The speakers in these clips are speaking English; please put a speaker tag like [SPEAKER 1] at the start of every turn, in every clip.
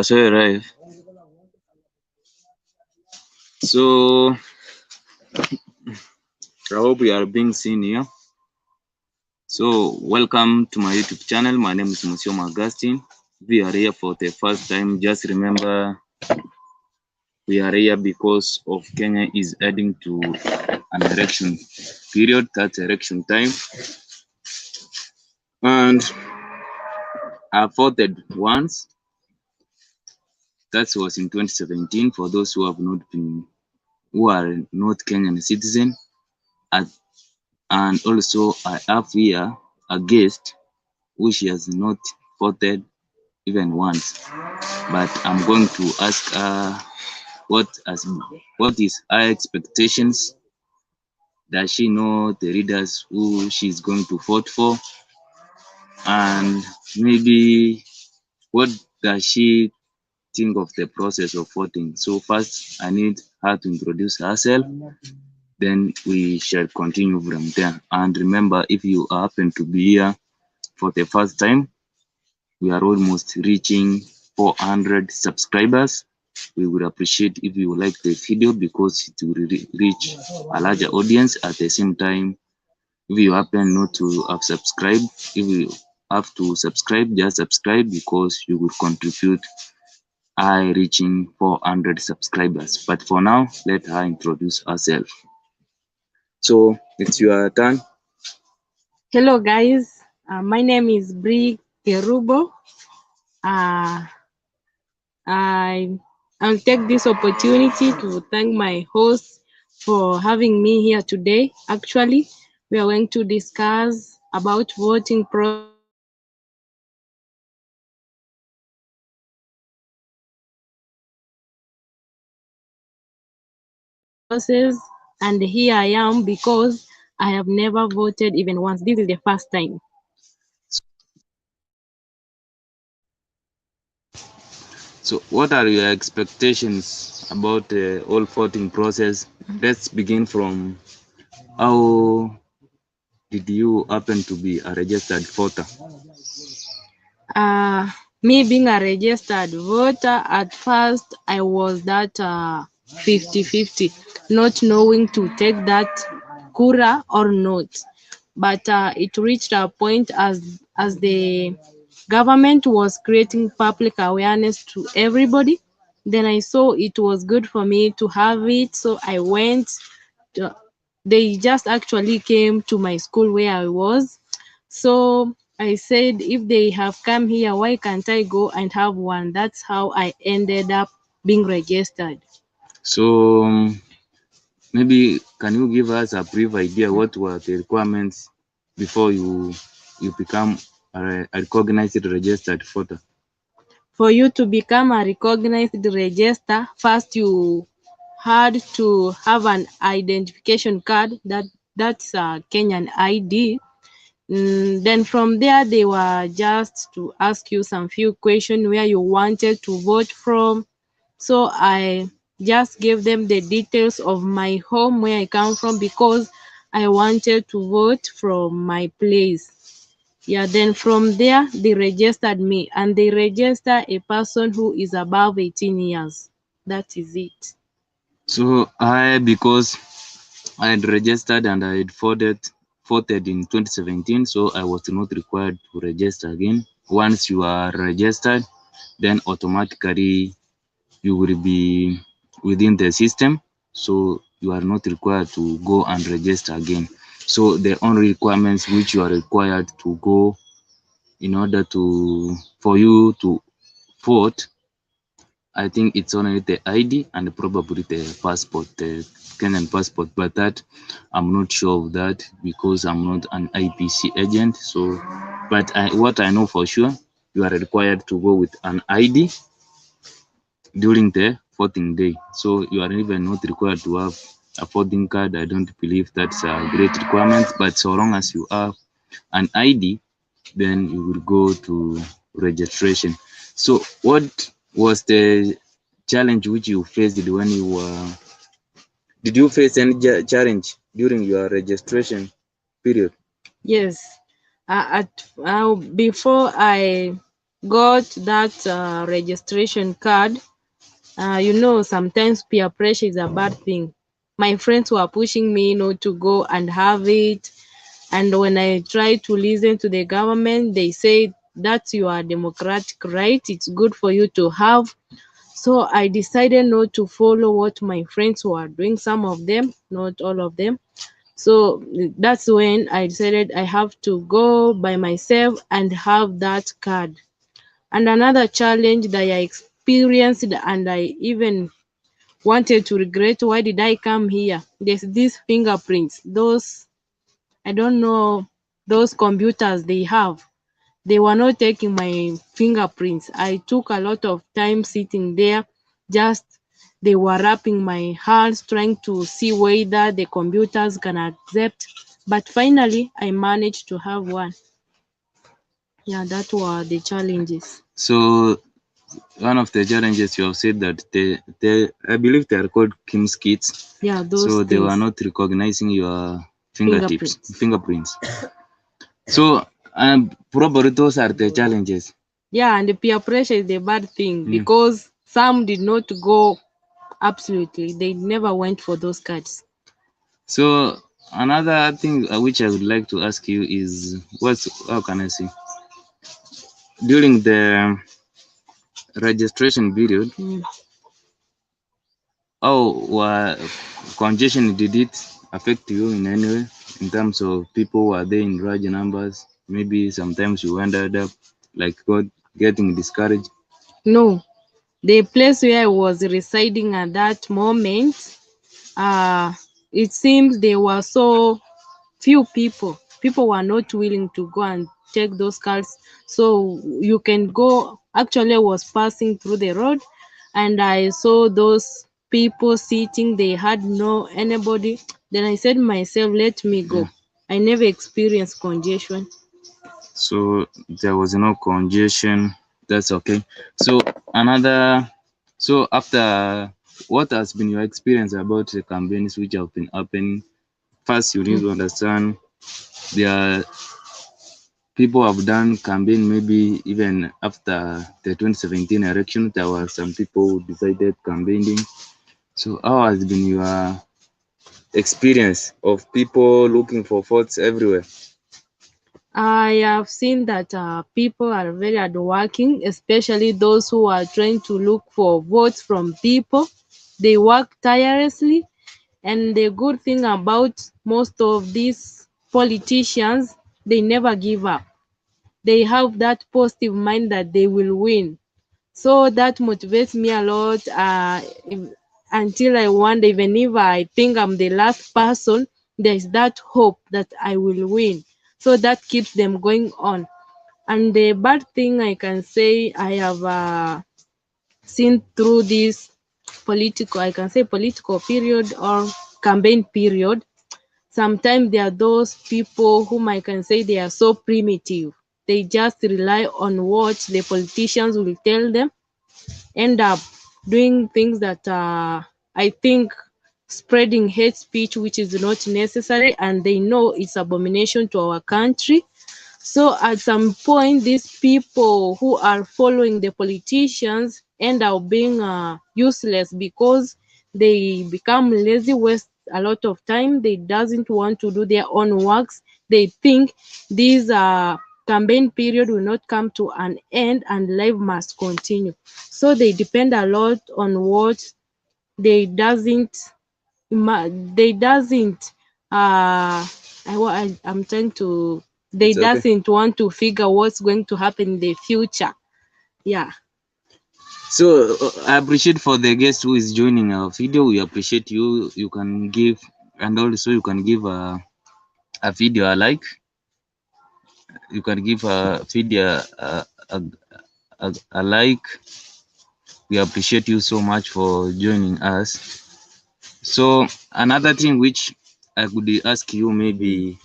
[SPEAKER 1] So right. So I hope we are being seen here. So welcome to my YouTube channel. My name is Monsieur Augustine. We are here for the first time. Just remember we are here because of Kenya is heading to an election period, that's election time. And I voted once. That was in 2017 for those who have not been who are not Kenyan citizen. And also I have here a guest which has not voted even once. But I'm going to ask her what is her expectations. Does she know the leaders who she's going to vote for? And maybe what does she think of the process of voting? So first I need her to introduce herself, then we shall continue from there. And remember, if you happen to be here for the first time, we are almost reaching 400 subscribers. We would appreciate if you like the video because it will reach a larger audience. At the same time, if you happen not to have subscribed, if you have to subscribe, just subscribe because you will contribute I reaching 400 subscribers. But for now, let her introduce herself. So it's your turn.
[SPEAKER 2] Hello guys, my name is Bri Kerubo. Uh, I I'll take this opportunity to thank my host for having me here today. Actually, we are going to discuss about voting process, and here I am because I have never voted even once. This is the first time.
[SPEAKER 1] So what are your expectations about the whole voting process? Let's begin from how did you happen to be a registered voter?
[SPEAKER 2] Uh, Me being a registered voter, at first I was that 50-50, not knowing to take that kura or not. But it reached a point as the government was creating public awareness to everybody. Then I saw it was good for me to have it, so I went. To, they just actually came to my school where I was, so I said, if they have come here, why can't I go and have one? That's how I ended up being registered.
[SPEAKER 1] So maybe can you give us a brief idea what were the requirements before you become a recognized registered voter?
[SPEAKER 2] For you to become a recognized register, first you had to have an identification card that's a Kenyan ID. Then from there, they were just to ask you some few questions where you wanted to vote from. So I just gave them the details of my home where I come from because I wanted to vote from my place. Yeah, then from there they registered me and they register a person who is above 18 years. That is it.
[SPEAKER 1] So I because I had registered and I had voted in 2017, so I was not required to register again. Once you are registered, then automatically you will be within the system, so you are not required to go and register again. So the only requirements which you are required to go in order to for you to vote, I think it's only the ID and probably the passport, the Kenyan passport, but that I'm not sure of that because I'm not an IPC agent. So, but what I know for sure, you are required to go with an ID during the voting day. So you are even not required to have a voting card. I don't believe that's a great requirement, but so long as you have an ID, then you will go to registration. So what was the challenge which you faced when you were did you face any challenge during your registration period?
[SPEAKER 2] Yes. Before I got that registration card, you know, sometimes peer pressure is a bad thing. My friends were pushing me, you know, to go and have it. And when I tried to listen to the government, they say that's your democratic right. It's good for you to have. So I decided not to follow what my friends were doing, some of them, not all of them. So that's when I decided I have to go by myself and have that card. And another challenge that I experienced, and I even wanted to regret, why did I come here? There's these fingerprints, those, I don't know, those computers they have. They were not taking my fingerprints. I took a lot of time sitting there, just they were wrapping my hands, trying to see whether the computers can accept. But finally, I managed to have one. Yeah, that were the challenges.
[SPEAKER 1] So one of the challenges you have said that they I believe they are called Kim's kits.
[SPEAKER 2] Yeah, those
[SPEAKER 1] So they were
[SPEAKER 2] things.
[SPEAKER 1] not recognizing your
[SPEAKER 2] Fingerprints.
[SPEAKER 1] fingerprints. So probably those are the challenges.
[SPEAKER 2] Yeah, and the peer pressure is the bad thing,
[SPEAKER 1] Mm.
[SPEAKER 2] because some did not go absolutely. They never went for those cards.
[SPEAKER 1] So another thing which I would like to ask you is how can I say, during the registration period,
[SPEAKER 2] Mm.
[SPEAKER 1] how congestion, did it affect you in any way in terms of people who are there in large numbers? Maybe sometimes you ended up like getting discouraged.
[SPEAKER 2] No, the place where I was residing at that moment, uh, it seems there were so few people. People were not willing to go and take those cards. So you can go. Actually, I was passing through the road and I saw those people sitting. They had no anybody. Then I said myself, let me go.
[SPEAKER 1] Yeah.
[SPEAKER 2] I never experienced congestion.
[SPEAKER 1] So there was no congestion. That's okay. So another, so after, what has been your experience about the campaigns which have been happening? First, you need to understand there are people have done campaign maybe even after the 2017 election. There were some people who decided campaigning. So how has been your experience of people looking for votes everywhere?
[SPEAKER 2] I have seen that people are very hardworking, especially those who are trying to look for votes from people. They work tirelessly, and the good thing about most of these politicians, they never give up. They have that positive mind that they will win. So that motivates me a lot, until I wonder, even if I think I'm the last person, there's that hope that I will win. So that keeps them going on. And the bad thing I can say I have seen through this political, I can say political period or campaign period, sometimes there are those people whom I can say they are so primitive. They just rely on what the politicians will tell them, end up doing things that I think spreading hate speech, which is not necessary, and they know it's abomination to our country. So at some point, these people who are following the politicians end up being useless, because they become lazy, waste a lot of time. They doesn't want to do their own works. They think these campaign period will not come to an end and life must continue. So they depend a lot on what they doesn't they doesn't I'm trying to, they
[SPEAKER 1] It's okay.
[SPEAKER 2] doesn't want to figure what's going to happen in the future. Yeah.
[SPEAKER 1] So I appreciate for the guest who is joining our video. We appreciate you. You can give, and also you can give a video a like. You can give a video a like. We appreciate you so much for joining us. So another thing which I could ask you, maybe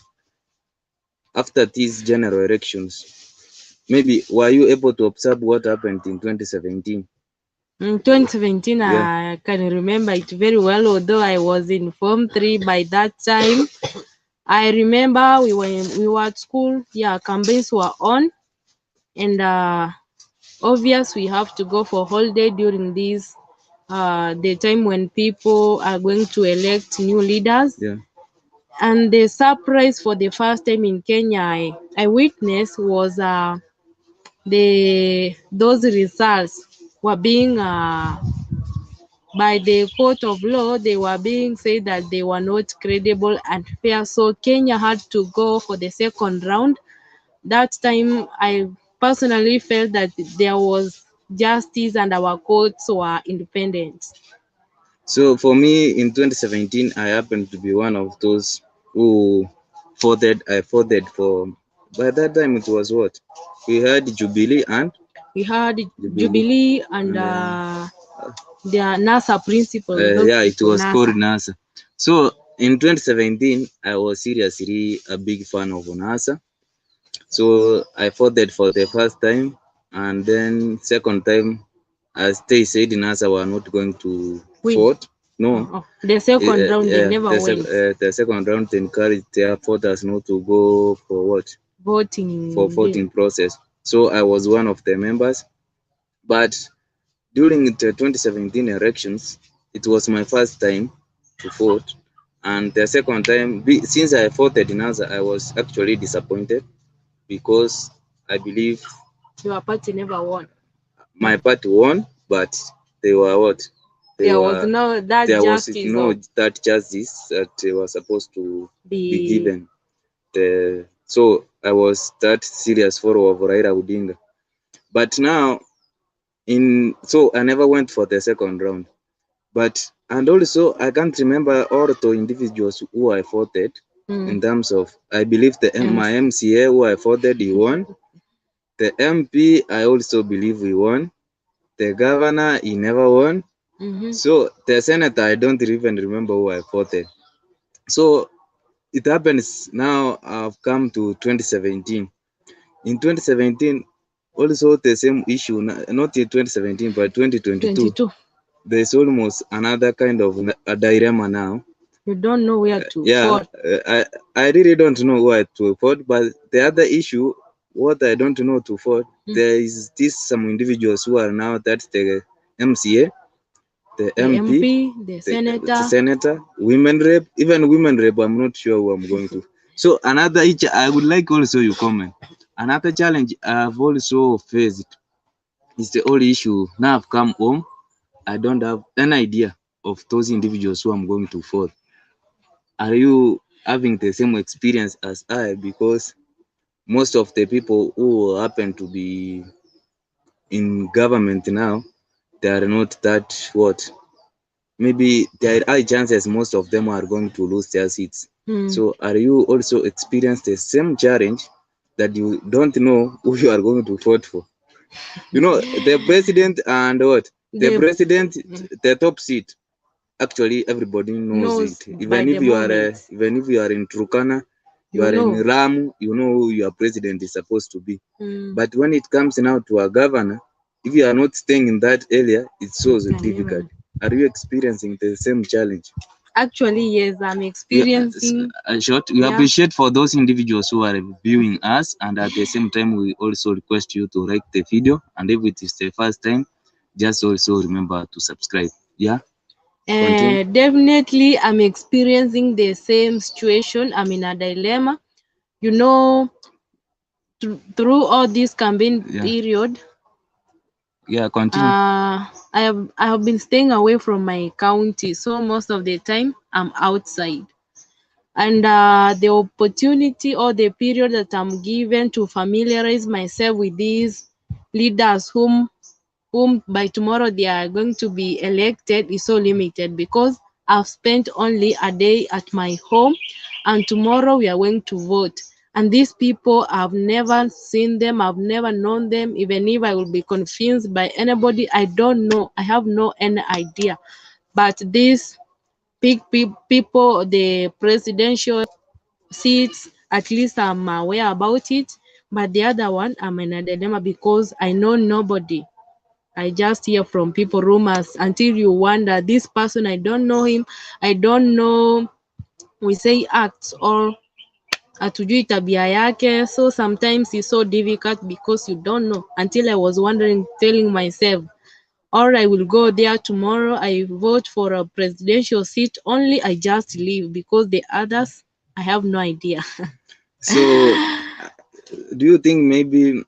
[SPEAKER 1] after these general elections, maybe were you able to observe what happened in 2017?
[SPEAKER 2] In 2017,
[SPEAKER 1] Yeah.
[SPEAKER 2] I can remember it very well, although I was in Form 3 by that time. I remember we were at school. Yeah, campaigns were on, and obvious we have to go for holiday during this the time when people are going to elect new leaders.
[SPEAKER 1] Yeah.
[SPEAKER 2] And the surprise for the first time in Kenya I witnessed was those results were being by the court of law, they were being said that they were not credible and fair. So Kenya had to go for the second round. That time, I personally felt that there was justice and our courts were independent.
[SPEAKER 1] So for me in 2017, I happened to be one of those who voted. I voted for. By that time, it was what we had Jubilee and
[SPEAKER 2] We had
[SPEAKER 1] Jubilee,
[SPEAKER 2] Jubilee and
[SPEAKER 1] and
[SPEAKER 2] the NASA principles, those
[SPEAKER 1] yeah, it
[SPEAKER 2] people,
[SPEAKER 1] was called
[SPEAKER 2] NASA.
[SPEAKER 1] NASA. So in 2017, I was seriously a big fan of NASA. So I voted for the first time, and then second time, as they said, NASA were not going to
[SPEAKER 2] Win.
[SPEAKER 1] vote. No,
[SPEAKER 2] The second round, they never went
[SPEAKER 1] the second round they encouraged their voters not to go for what for
[SPEAKER 2] voting.
[SPEAKER 1] voting process. So I was one of the members. But during the 2017 elections, it was my first time to vote, and the second time, since I voted in NASA, I was actually disappointed because I believe
[SPEAKER 2] Your party never won.
[SPEAKER 1] my party won, but they were what? They
[SPEAKER 2] There was
[SPEAKER 1] were
[SPEAKER 2] no that
[SPEAKER 1] there was
[SPEAKER 2] justice
[SPEAKER 1] no
[SPEAKER 2] of
[SPEAKER 1] that justice that they were supposed to be
[SPEAKER 2] the
[SPEAKER 1] given. So I was that serious follower of Raila Odinga. But now so I never went for the second round. But and also I can't remember all the individuals who I voted in terms of I believe my MCA who I voted he won. The MP I also believe he won. The governor he never won. So the senator I don't even remember who I voted. So it happens now I've come to 2017. In 2017 also the same issue, not in 2017 but 2022.
[SPEAKER 2] 22.
[SPEAKER 1] There's almost another kind of a dilemma now.
[SPEAKER 2] You don't know where to
[SPEAKER 1] Yeah,
[SPEAKER 2] vote.
[SPEAKER 1] I really don't know where to vote. But the other issue, what I don't know to vote, there is some individuals who are now that's the MCA, the
[SPEAKER 2] The
[SPEAKER 1] MP,
[SPEAKER 2] the
[SPEAKER 1] the
[SPEAKER 2] senator.
[SPEAKER 1] senator, women rep, even women rep. I'm not sure who I'm going to. So another issue I would like also you comment. Another challenge I've also faced is the whole issue. Now I've come home, I don't have an idea of those individuals who I'm going to vote. Are you having the same experience as I? Because most of the people who happen to be in government now, they are not that what. Maybe there are high chances most of them are going to lose their seats. So are you also experience the same challenge that you don't know who you are going to vote for? You know, the president and what? The president, the top seat. Actually, everybody knows it. Even if you are, in Turkana, you are in Ramu, you know who your president is supposed to be. But when it comes now to a governor, if you are not staying in that area, it's so difficult. Are you experiencing the same challenge?
[SPEAKER 2] Actually, yes, I'm experiencing.
[SPEAKER 1] Short, we appreciate for those individuals who are viewing us, and at the same time, we also request you to like the video. And if it is the first time, just also remember to subscribe. Yeah.
[SPEAKER 2] Definitely, I'm experiencing the same situation. I'm in a dilemma. You know, through all this campaign period,
[SPEAKER 1] continue.
[SPEAKER 2] I have been staying away from my county, so most of the time I'm outside. And the opportunity or the period that I'm given to familiarize myself with these leaders whom by tomorrow they are going to be elected is so limited, because I've spent only a day at my home and tomorrow we are going to vote. And these people, I've never seen them, I've never known them. Even if I will be confused by anybody, I don't know, I have no any idea. But these big people, the presidential seats, at least I'm aware about it. But the other one, I'm in a dilemma because I know nobody. I just hear from people rumors until you wonder, this person, I don't know him, I don't know, we say acts or hatujui tabia yake, so sometimes it's so difficult because you don't know. Until I was wondering, telling myself, or I will go there tomorrow, I vote for a presidential seat, only I just leave, because the others, I have no idea.
[SPEAKER 1] So do you think maybe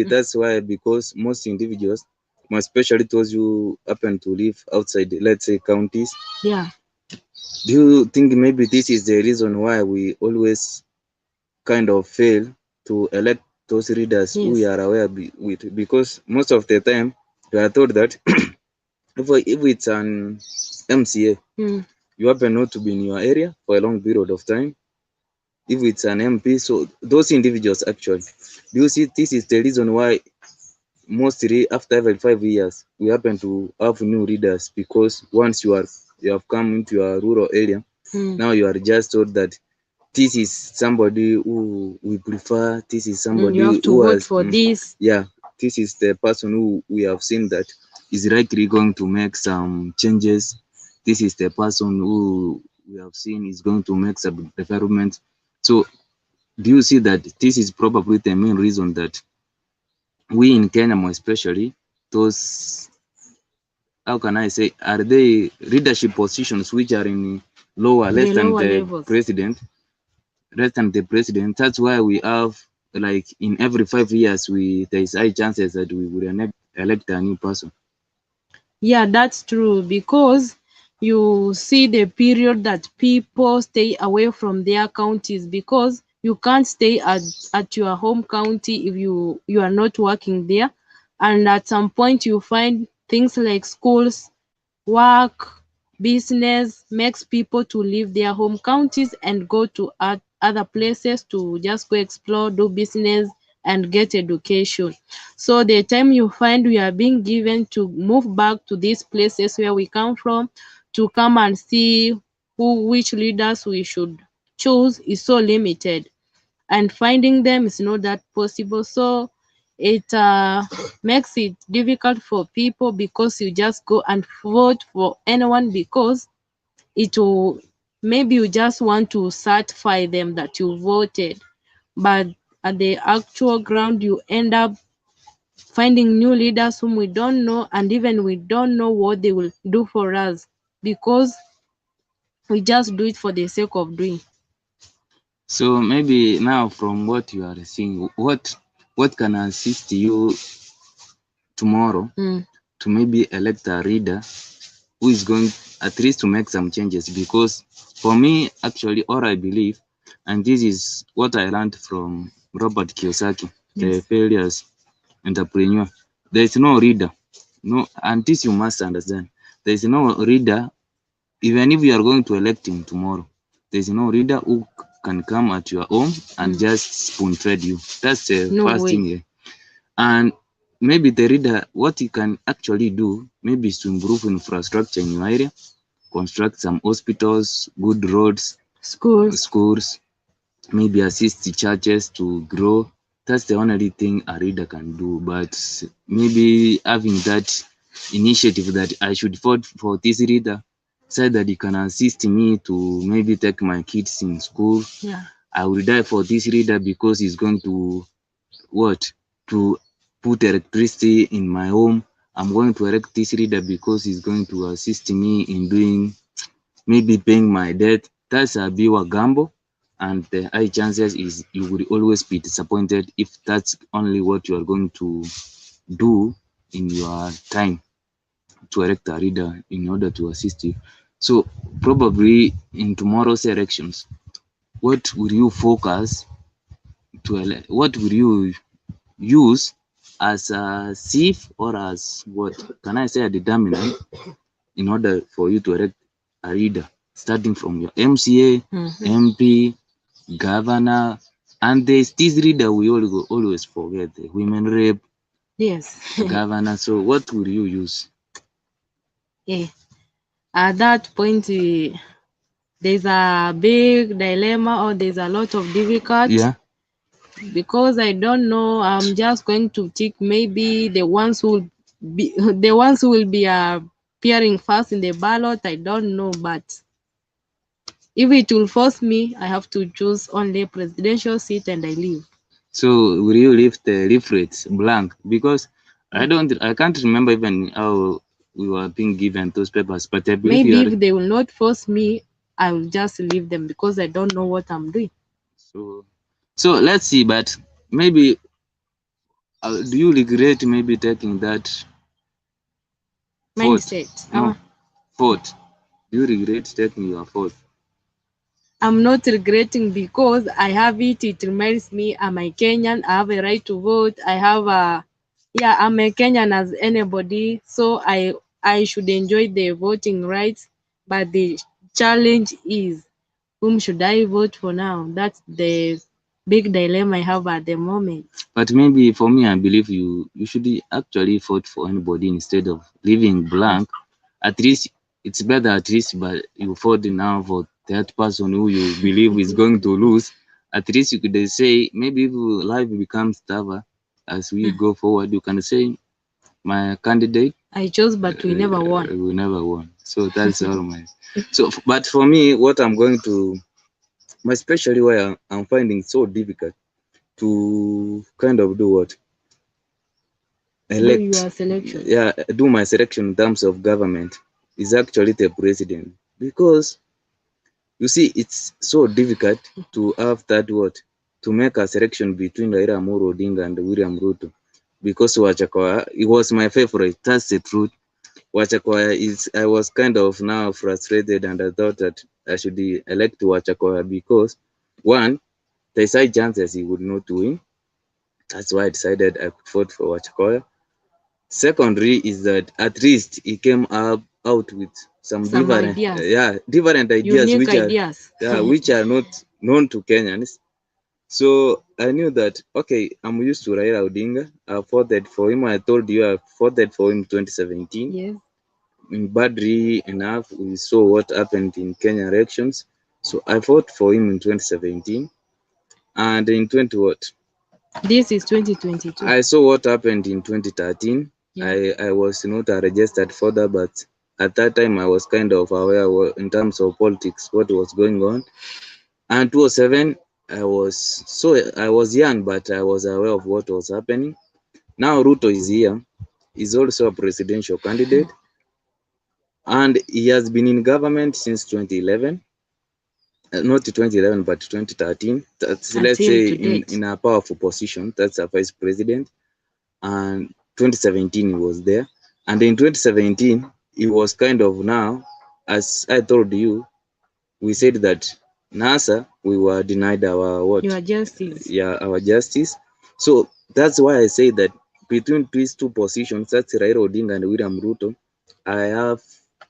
[SPEAKER 1] that's why, because most individuals, more especially those who happen to live outside, let's say, counties,
[SPEAKER 2] Yeah.
[SPEAKER 1] do you think maybe this is the reason why we always kind of fail to elect those leaders who we
[SPEAKER 2] Yes.
[SPEAKER 1] are aware with? Because most of the time we are told that if it's an MCA,
[SPEAKER 2] Mm.
[SPEAKER 1] you happen not to be in your area for a long period of time. If it's an MP, so those individuals actually, do you see this is the reason why mostly after every 5 years we happen to have new leaders? Because once you have come into your rural area,
[SPEAKER 2] Mm.
[SPEAKER 1] now you are just told that this is somebody who we prefer, this is
[SPEAKER 2] You
[SPEAKER 1] somebody
[SPEAKER 2] have to
[SPEAKER 1] who
[SPEAKER 2] vote
[SPEAKER 1] has
[SPEAKER 2] for this.
[SPEAKER 1] yeah, this is the person who we have seen that is likely going to make some changes. This is the person who we have seen is going to make some development. So do you see that this is probably the main reason that we in Kenya, more especially, those, how can I say, are they leadership positions which are in lower,
[SPEAKER 2] The lower levels.
[SPEAKER 1] less than the president? That's why we have, like, in every 5 years, there is high chances that we will elect a new person.
[SPEAKER 2] Yeah, that's true, because you see the period that people stay away from their counties, because you can't stay at your home county if you are not working there. And at some point you find things like schools, work, business makes people to leave their home counties and go to other places to just go explore, do business, and get education. So the time you find we are being given to move back to these places where we come from, to come and see which leaders we should choose, is so limited, and finding them is not that possible. So it makes it difficult for people, because you just go and vote for anyone because it will, maybe you just want to certify them that you voted, but at the actual ground you end up finding new leaders whom we don't know, and even we don't know what they will do for us, because we just do it for the sake of doing.
[SPEAKER 1] So maybe now, from what you are seeing, what can assist you tomorrow
[SPEAKER 2] Mm.
[SPEAKER 1] to maybe elect a leader who is going at least to make some changes? Because for me, actually, all I believe, and this is what I learned from Robert Kiyosaki, the
[SPEAKER 2] Yes.
[SPEAKER 1] failures entrepreneur. There is no reader, no, and this you must understand. There is no reader, even if you are going to elect him tomorrow. There is no reader who can come at your home and just spoon fed you. That's the
[SPEAKER 2] No
[SPEAKER 1] first
[SPEAKER 2] way.
[SPEAKER 1] thing here. And maybe the reader, what he can actually do, maybe is to improve infrastructure in your area, construct some hospitals, good roads,
[SPEAKER 2] Schools.
[SPEAKER 1] schools, maybe assist the churches to grow. That's the only thing a reader can do. But maybe having that initiative that I should vote for this reader, said that he can assist me to maybe take my kids in school.
[SPEAKER 2] Yeah.
[SPEAKER 1] I will die for this reader because he's going to what? To put electricity in my home. I'm going to elect this reader because he's going to assist me in doing, maybe paying my debt. That's a big gamble, and the high chances is you will always be disappointed if that's only what you are going to do in your time to elect a leader in order to assist you. So probably in tomorrow's elections, what will you focus to elect? What will you use as a sieve, or as, what can I say, a determinant in order for you to elect a leader, starting from your MCA, MP, governor, and there's this leader we always forget, the women rep,
[SPEAKER 2] Yes.
[SPEAKER 1] governor. So what will you use?
[SPEAKER 2] Yeah. At that point, there's a big dilemma, or there's a lot of difficult,
[SPEAKER 1] Yeah.
[SPEAKER 2] because I don't know. I'm just going to take maybe the ones who will be the ones who will be appearing first in the ballot. I don't know, but If it will force me, I have to choose only presidential seat and I leave.
[SPEAKER 1] So will you leave the leaflets blank? Because I can't remember even how we were being given those papers, but I believe you
[SPEAKER 2] Maybe
[SPEAKER 1] are.
[SPEAKER 2] if they will not force me, I will just leave them because I don't know what I'm doing.
[SPEAKER 1] So let's see, but maybe do you regret maybe taking that vote?
[SPEAKER 2] Mindset.
[SPEAKER 1] No, vote. Do you regret taking your vote?
[SPEAKER 2] I'm not regretting because I have it. It reminds me I'm a Kenyan. I have a right to vote. I'm a Kenyan as anybody. So I should enjoy the voting rights. But the challenge is whom should I vote for now? That's the big dilemma I have at the moment.
[SPEAKER 1] But maybe for me, I believe you should actually vote for anybody instead of leaving blank. At least it's better at least, but you vote now for that person who you believe is going to lose. At least you could say maybe if life becomes tougher as we go forward, you can say my candidate
[SPEAKER 2] I chose, but we never won.
[SPEAKER 1] we never won. So that's all my. So, but for me, what I'm going to, especially why I'm finding so difficult to kind of do what
[SPEAKER 2] Do your
[SPEAKER 1] elect,
[SPEAKER 2] selection.
[SPEAKER 1] yeah, do my selection in terms of government is actually the president, because you see it's so difficult to have that what to make a selection between Raila Amolo Odinga and William Ruto, because Wajakoya, it was my favorite, that's the truth. Wajakoya is, I was kind of now frustrated and I thought that I should elect Wajakoya because one, there's high chances he would not win. That's why I decided I could vote for Wajakoya. Secondary is that at least he came up out with some different
[SPEAKER 2] ideas.
[SPEAKER 1] different ideas
[SPEAKER 2] Unique
[SPEAKER 1] which
[SPEAKER 2] ideas.
[SPEAKER 1] which are not known to Kenyans. So I knew that okay, I'm used to Raila Odinga. I voted for him. I told you I voted for him in 2017.
[SPEAKER 2] Yes.
[SPEAKER 1] Badly enough, we saw what happened in Kenya elections. So I voted for him in 2017, and in 20 what?
[SPEAKER 2] This is 2022.
[SPEAKER 1] I saw what happened in 2013.
[SPEAKER 2] Yeah.
[SPEAKER 1] I was not a registered voter, but at that time I was kind of aware in terms of politics what was going on. And 2007, I was young, but I was aware of what was happening. Now Ruto is here. He's also a presidential candidate, and he has been in government since 2011. Not 2011, but 2013. That's, let's say, in a powerful position. That's a vice president. And 2017 he was there, and in 2017 he was kind of, now, as I told you, we said that NASA, we were denied our what?
[SPEAKER 2] Your justice.
[SPEAKER 1] Yeah, our justice. So that's why I say that between these two positions, that's Raila Odinga and William Ruto, I have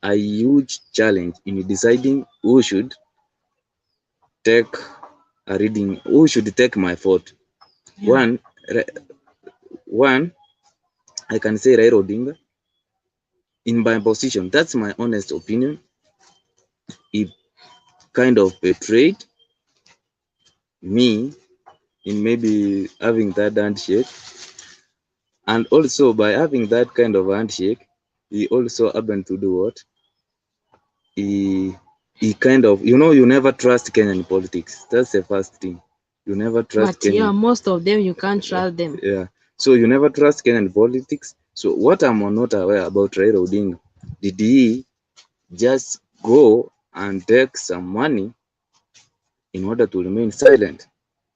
[SPEAKER 1] a huge challenge in deciding who should take who should take my vote. Yeah. One, I can say Raila Odinga. In my position, that's my honest opinion. He kind of betrayed me in maybe having that handshake. And also by having that kind of handshake, he also happened to do what? He kind of, you never trust Kenyan politics. That's the first thing. You never trust
[SPEAKER 2] Kenyan. Yeah,
[SPEAKER 1] Kenyan.
[SPEAKER 2] most of them you can't trust them.
[SPEAKER 1] Yeah. So you never trust Kenyan politics. So what I'm not aware about Raila Odinga, did he just go and take some money in order to remain silent?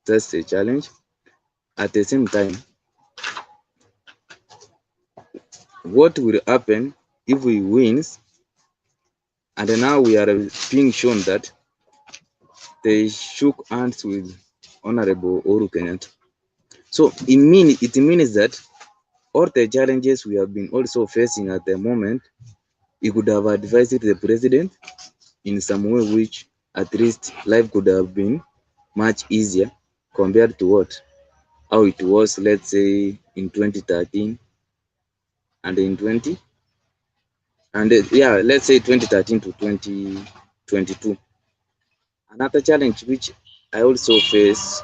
[SPEAKER 1] That's the challenge. At the same time, what will happen if he wins and now we are being shown that they shook hands with Honorable Uhuru Kenyatta? So it means that all the challenges we have been also facing at the moment, he could have advised the president in some way which at least life could have been much easier compared to how it was, let's say, in 2013 and in 20 and let's say 2013 to 2022. Another challenge which I also face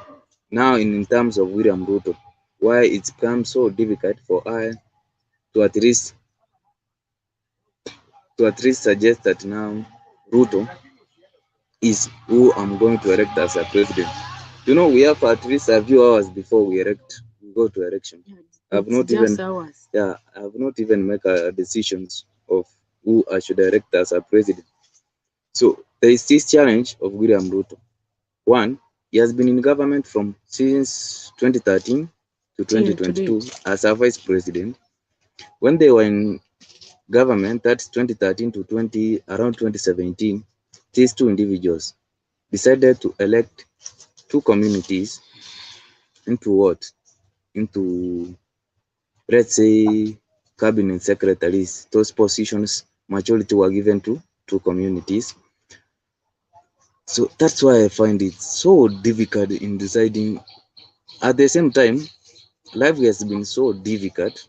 [SPEAKER 1] now in terms of William Ruto, why it's become so difficult for I to at least suggest that now Ruto is who I'm going to elect as a president. We have at least a few hours before we go to election.
[SPEAKER 2] Yeah,
[SPEAKER 1] I've
[SPEAKER 2] it's
[SPEAKER 1] not even,
[SPEAKER 2] just ours.
[SPEAKER 1] yeah, I've not even make a decisions of who I should elect as a president. So there is this challenge of William Ruto. One, he has been in government from since 2013 to
[SPEAKER 2] Till
[SPEAKER 1] 2022
[SPEAKER 2] today.
[SPEAKER 1] as a vice president. When they were in government, that's 2013 to around 2017, these two individuals decided to elect two communities into what? Into, let's say, cabinet secretaries. Those positions, majority were given to two communities. So that's why I find it so difficult in deciding. At the same time, life has been so difficult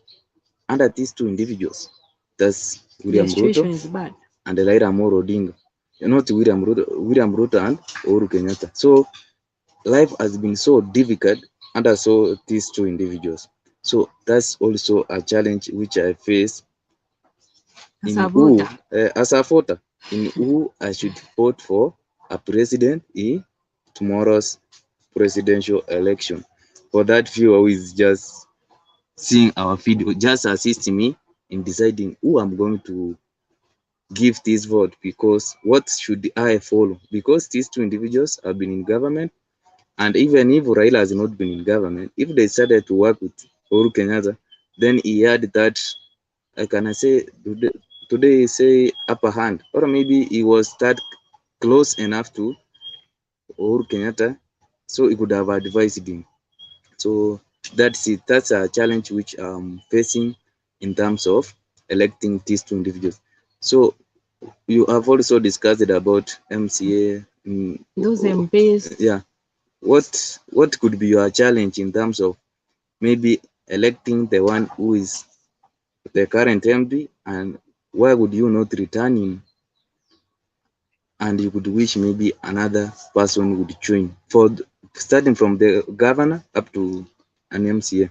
[SPEAKER 1] under these two individuals. That's
[SPEAKER 2] The
[SPEAKER 1] William Ruto
[SPEAKER 2] situation is bad.
[SPEAKER 1] and Raila Amolo Odinga. Not William Ruto and Uhuru Kenyatta. So life has been so difficult under these two individuals. So that's also a challenge which I face
[SPEAKER 2] As
[SPEAKER 1] in
[SPEAKER 2] a
[SPEAKER 1] who,
[SPEAKER 2] voter.
[SPEAKER 1] as a voter, in who I should vote for a president in tomorrow's presidential election. For that view, who is just seeing our video, just assist me in deciding who I'm going to give this vote, because what should I follow? Because these two individuals have been in government, and even if Raila has not been in government, if they decided to work with Uhuru Kenyatta, then he had that, can I say today say upper hand, or maybe he was that close enough to Uhuru Kenyatta, so he could have advised him. So that's it. That's a challenge which I'm facing in terms of electing these two individuals. So you have also discussed about MCA.
[SPEAKER 2] Those MPs.
[SPEAKER 1] Yeah. What could be your challenge in terms of maybe electing the one who is the current MP, and why would you not return him, and you could wish maybe another person would join starting from the governor up to an MCA?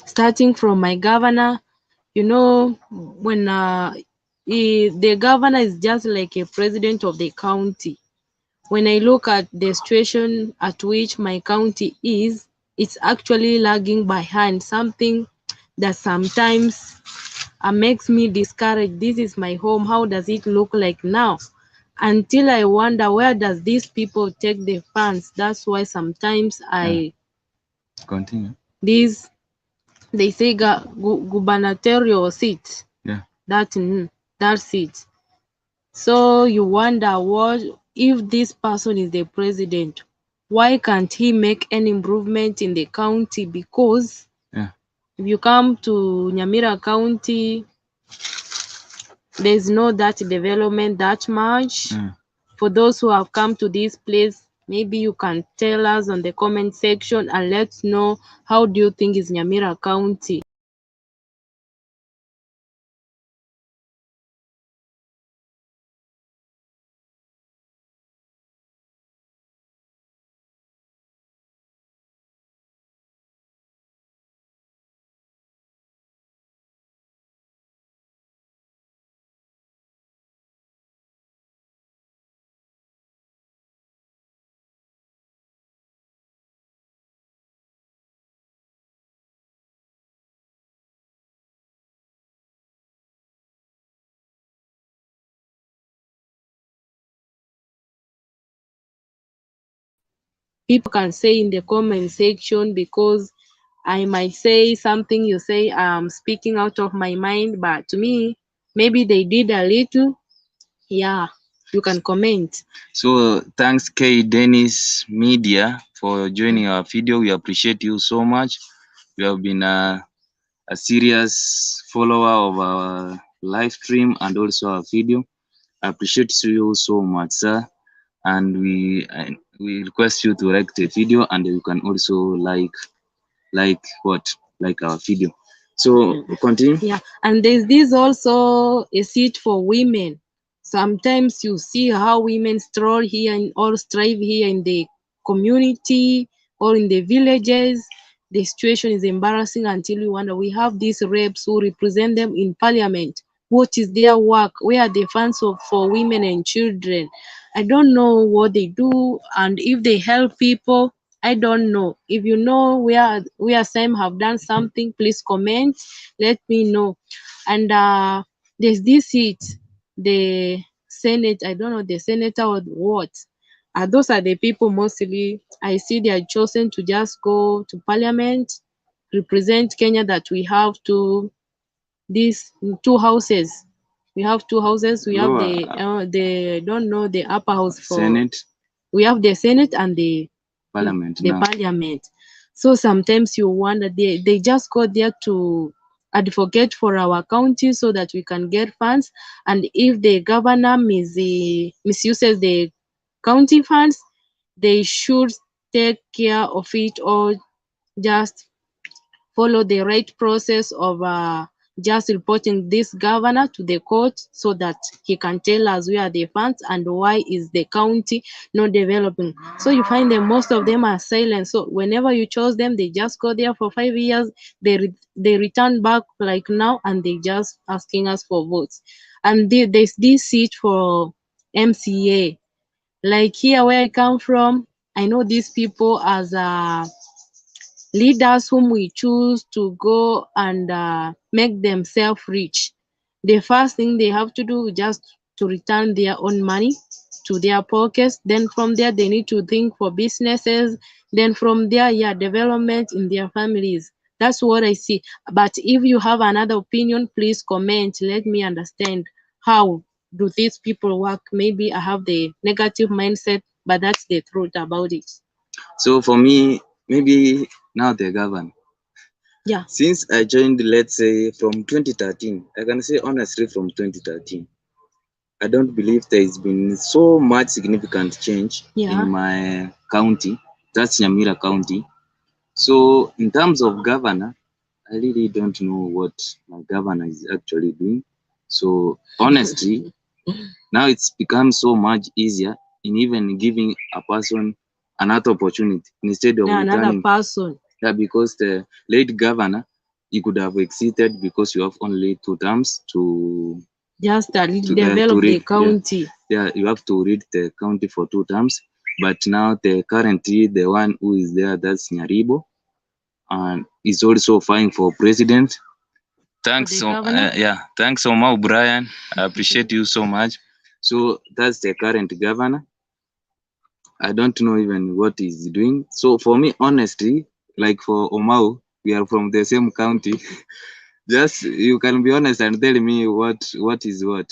[SPEAKER 2] Starting from my governor, when the governor is just like a president of the county. When I look at the situation at which my county is, it's actually lagging behind, something that sometimes makes me discouraged. This is my home. How does it look like now? Until I wonder, where does these people take the funds? That's why sometimes
[SPEAKER 1] Yeah. Continue.
[SPEAKER 2] these they say gubernatorial seat,
[SPEAKER 1] Yeah.
[SPEAKER 2] that seat. So you wonder, what if this person is the president? Why can't he make any improvement in the county? Because
[SPEAKER 1] Yeah.
[SPEAKER 2] if you come to Nyamira County, there's no that development that much.
[SPEAKER 1] Yeah.
[SPEAKER 2] For those who have come to this place, maybe you can tell us on the comment section and let's know, how do you think is Nyamira County? People can say in the comment section, because I might say something you say I'm speaking out of my mind, but to me, maybe they did a little. Yeah, you can comment.
[SPEAKER 1] So thanks K Dennis Media for joining our video. We appreciate you so much. You have been a serious follower of our live stream and also our video. I appreciate you so much, sir. And we request you to like the video, and you can also like what like our video. So continue.
[SPEAKER 2] Yeah, and there's this also a seat for women. Sometimes you see how women stroll here or strive here in the community or in the villages. The situation is embarrassing until you wonder. We have these reps who represent them in parliament. What is their work? Where are the funds for women and children? I don't know what they do and if they help people. I don't know. If you know where Sam have done something, please comment. Let me know. And there's this seat, the Senate. I don't know the senator or what. Those are the people mostly I see they are chosen to just go to parliament, represent Kenya, that we have these two houses. We have two houses. We have
[SPEAKER 1] Lower
[SPEAKER 2] the don't know the upper house for
[SPEAKER 1] Senate,
[SPEAKER 2] we have the Senate and the
[SPEAKER 1] Parliament
[SPEAKER 2] the
[SPEAKER 1] now.
[SPEAKER 2] parliament. So sometimes you wonder they just go there to advocate for our county so that we can get funds. And if the governor misuses the county funds, they should take care of it or just follow the right process of just reporting this governor to the court so that he can tell us where the funds and why is the county not developing. So you find that most of them are silent. So whenever you chose them, they just go there for 5 years. They return back like now and they just asking us for votes. And there's this seat for MCA. Like here where I come from, I know these people as leaders whom we choose to go and make themselves rich. The first thing they have to do is just to return their own money to their pockets. Then from there, they need to think for businesses. Then from there, yeah, development in their families. That's what I see. But if you have another opinion, please comment. Let me understand how do these people work. Maybe I have the negative mindset, but that's the truth about it.
[SPEAKER 1] So for me, maybe now they govern.
[SPEAKER 2] Yeah.
[SPEAKER 1] Since I joined, let's say from 2013, I can say honestly from 2013, I don't believe there has been so much significant change
[SPEAKER 2] Yeah.
[SPEAKER 1] in my county. That's Nyamira County. So in terms of governor, I really don't know what my governor is actually doing. So honestly, now it's become so much easier in even giving a person another opportunity instead of
[SPEAKER 2] Yeah, another
[SPEAKER 1] returning.
[SPEAKER 2] person.
[SPEAKER 1] Yeah, because the late governor, he could have exited because you have only 2 terms to
[SPEAKER 2] Just
[SPEAKER 1] to
[SPEAKER 2] develop the
[SPEAKER 1] read.
[SPEAKER 2] county.
[SPEAKER 1] Yeah, you have to read the county for 2 terms. But now the one who is there, that's Nyaribo, and is also vying for president. Thanks,
[SPEAKER 2] the governor?
[SPEAKER 1] thanks Omar Brian. I appreciate you so much. So that's the current governor. I don't know even what he's doing. So for me, honestly, like for Omau, we are from the same county. Just you can be honest and tell me what is what.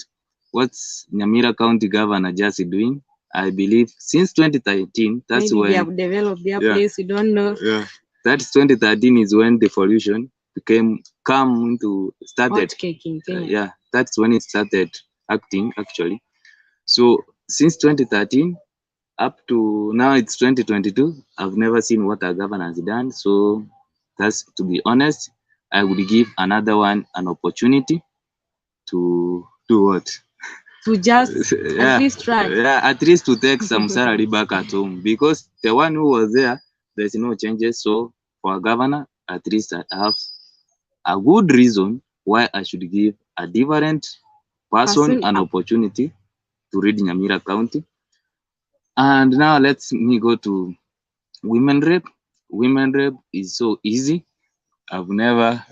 [SPEAKER 1] What's Nyamira County Governor just doing? I believe since 2013, that's
[SPEAKER 2] Maybe they
[SPEAKER 1] when
[SPEAKER 2] have developed their place, you don't know.
[SPEAKER 1] that's 2013 is when devolution started.
[SPEAKER 2] Hot cake in Kenya.
[SPEAKER 1] Yeah, that's when it started acting actually. So since 2013 up to now, it's 2022. I've never seen what our governor has done. So that's, to be honest, I would give another one an opportunity to do what?
[SPEAKER 2] To just at least try.
[SPEAKER 1] Yeah, at least to take some salary back at home, because the one who was there, there's no changes. So for a governor, at least I have a good reason why I should give a different person an opportunity to read Nyamira County. And now let me go to women rep. Women rep is so easy. I've never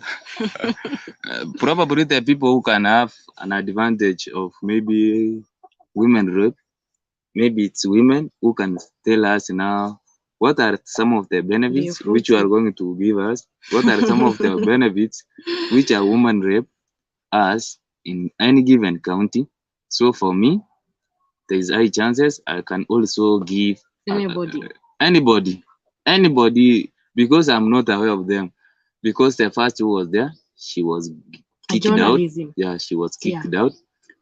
[SPEAKER 1] probably the people who can have an advantage of maybe women rep, maybe it's women who can tell us now what are some of the benefits which you are going to give us. What are some of the benefits which a woman rep has in any given county. So for me, there is high chances I can also give anybody, because I'm not aware of them. Because the first who was there, she was kicked out. Yeah, she was kicked out.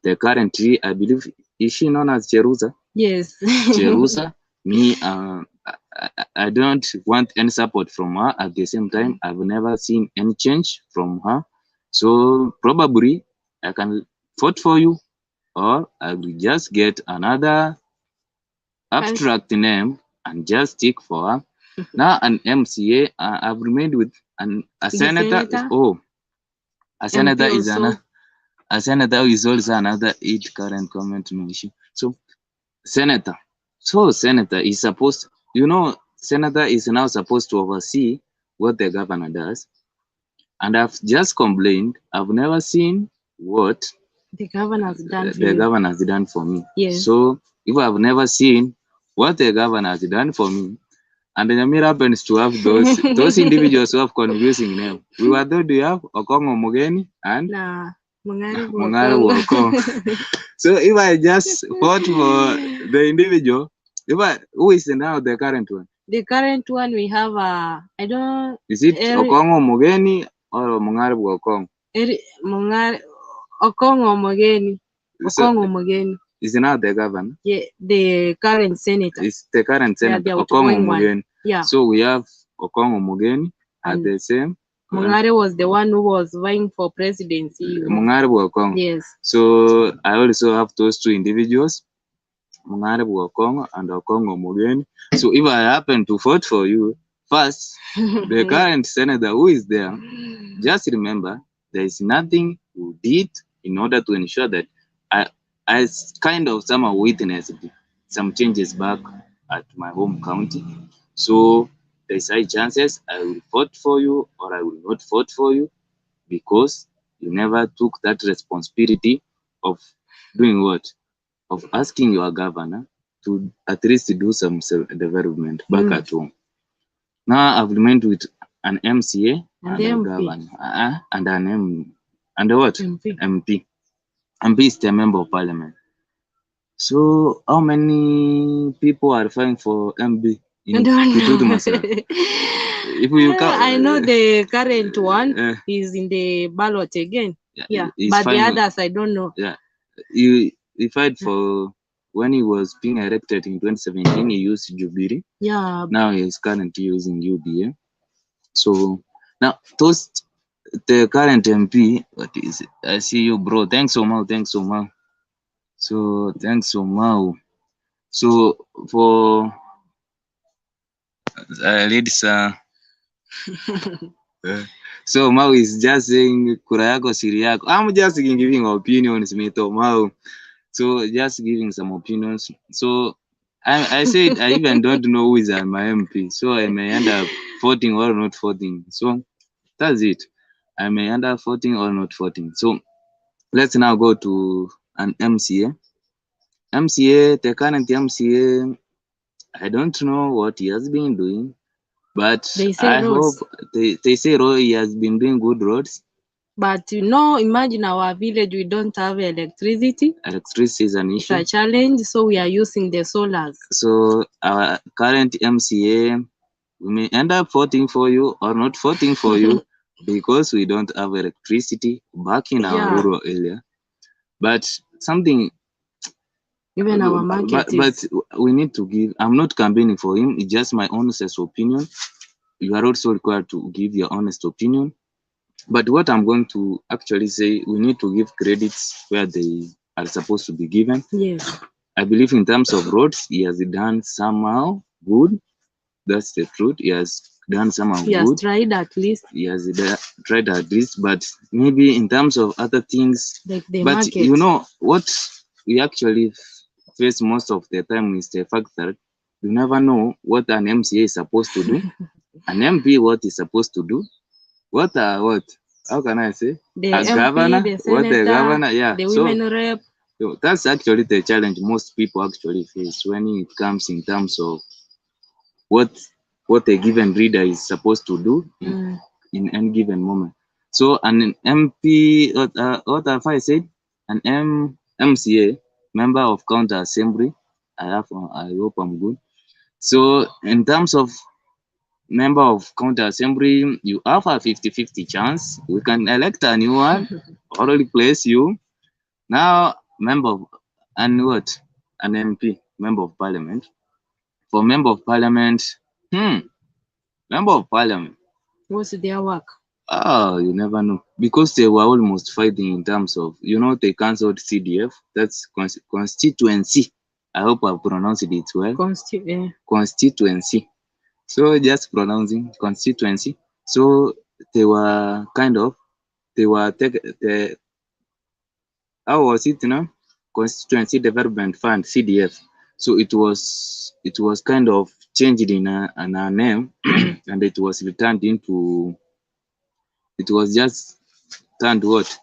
[SPEAKER 1] The currently, I believe, is she known as Cherusa?
[SPEAKER 2] Yes.
[SPEAKER 1] Cherusa. Me, I don't want any support from her. At the same time, I've never seen any change from her. So probably I can vote for you, or I will just get another abstract name and just stick for her. Now an MCA, I've remained with a senator. Oh, a senator is also another 8 current comment no issue. So senator. So senator is supposed, senator is now supposed to oversee what the governor does. And I've just complained, I've never seen what
[SPEAKER 2] The governor has done for
[SPEAKER 1] the
[SPEAKER 2] you.
[SPEAKER 1] governor has done for me.
[SPEAKER 2] Yes.
[SPEAKER 1] So if I've never seen what the governor has done for me, and then Nyamira happens to have those individuals who have confusing name. We were told we have Okongo Mugeni and
[SPEAKER 2] Nah, Mung'are
[SPEAKER 1] Mung'are
[SPEAKER 2] Wokong.
[SPEAKER 1] Wokong. So if I just vote for the individual, who is now the current one?
[SPEAKER 2] The current one we have, I don't.
[SPEAKER 1] Is it Okongo Mugeni or Mung'are Wokong?
[SPEAKER 2] Mung'are Okongo Mugeni. Okongo Mugeni.
[SPEAKER 1] Is now the governor?
[SPEAKER 2] Yeah, the current senator.
[SPEAKER 1] It's the current senator,
[SPEAKER 2] the
[SPEAKER 1] Okongo
[SPEAKER 2] outgoing one.
[SPEAKER 1] Mugeni.
[SPEAKER 2] Yeah.
[SPEAKER 1] So we have Okongo Mugeni at
[SPEAKER 2] And
[SPEAKER 1] the same.
[SPEAKER 2] Mung'are was the one who was vying for presidency.
[SPEAKER 1] Mung'are Wokong.
[SPEAKER 2] Yes.
[SPEAKER 1] So I also have those two individuals, Mung'are Wokong and Okongo Mugeni. So if I happen to vote for you, first, the current senator who is there, just remember there is nothing you did in order to ensure that I kind of somehow witnessed some changes back at my home county. So there's high chances I will vote for you or I will not vote for you because you never took that responsibility of doing what? Of asking your governor to at least do some self-development back at home. Now I've remained with an MCA and a governor and and what? MP. MP is the member of parliament. So how many people are fighting for MB in Kitutu? If you
[SPEAKER 2] I know the current one is in the ballot again. Yeah, but the others I don't know.
[SPEAKER 1] Yeah, he fight for when he was being elected in 2017. He used Jubilee.
[SPEAKER 2] Yeah.
[SPEAKER 1] Now he is currently using UBA. So now the current MP. What is it? I see you, bro. Thanks so much. So thanks so much. So for ladies, so Mau is just saying kura yako siri yako. I'm just giving opinions, Mito Mau. So just giving some opinions. So I said I even don't know who is my MP. So I may end up voting or not voting. So that's it. I may end up voting or not voting. So let's now go to an MCA. MCA, the current MCA, I don't know what he has been doing, but I hope they say he has been doing good roads.
[SPEAKER 2] But imagine our village, we don't have electricity.
[SPEAKER 1] Electricity is an issue.
[SPEAKER 2] It's a challenge, so we are using the solars.
[SPEAKER 1] So our current MCA, we may end up voting for you or not voting for you because we don't have electricity back in our rural area. But something,
[SPEAKER 2] even our market
[SPEAKER 1] but we need to give. I'm not campaigning for him. It's just my honest opinion. You are also required to give your honest opinion. But what I'm going to actually say, we need to give credits where they are supposed to be given.
[SPEAKER 2] Yes.
[SPEAKER 1] I believe in terms of roads, he has done somehow good. That's the truth. He has done somehow good.
[SPEAKER 2] He has tried at least.
[SPEAKER 1] He has tried at least, but maybe in terms of other things.
[SPEAKER 2] Like the
[SPEAKER 1] but
[SPEAKER 2] market.
[SPEAKER 1] You know what we actually face most of the time is the fact that you never know what an MCA is supposed to do. An MP, what is supposed to do? What? How can I say?
[SPEAKER 2] The
[SPEAKER 1] a
[SPEAKER 2] MP,
[SPEAKER 1] governor,
[SPEAKER 2] the senator,
[SPEAKER 1] what the governor,
[SPEAKER 2] the women rep.
[SPEAKER 1] So that's actually the challenge most people actually face when it comes in terms of what a given reader is supposed to do in any given moment. So an MP, what have I said? An MCA, member of county assembly. I hope I'm good. So in terms of member of county assembly, you have a 50-50 chance. We can elect a new one or replace you. Now, member of, and what? An MP, member of parliament. For member of parliament, member of parliament.
[SPEAKER 2] What's their work?
[SPEAKER 1] Oh, you never know. Because they were almost fighting in terms of, they cancelled CDF. That's constituency. I hope I pronounced it well. Constituency. So just pronouncing constituency. So they were how was it, Constituency Development Fund, CDF. So it was kind of changed in a name and it was returned into it was just turned what?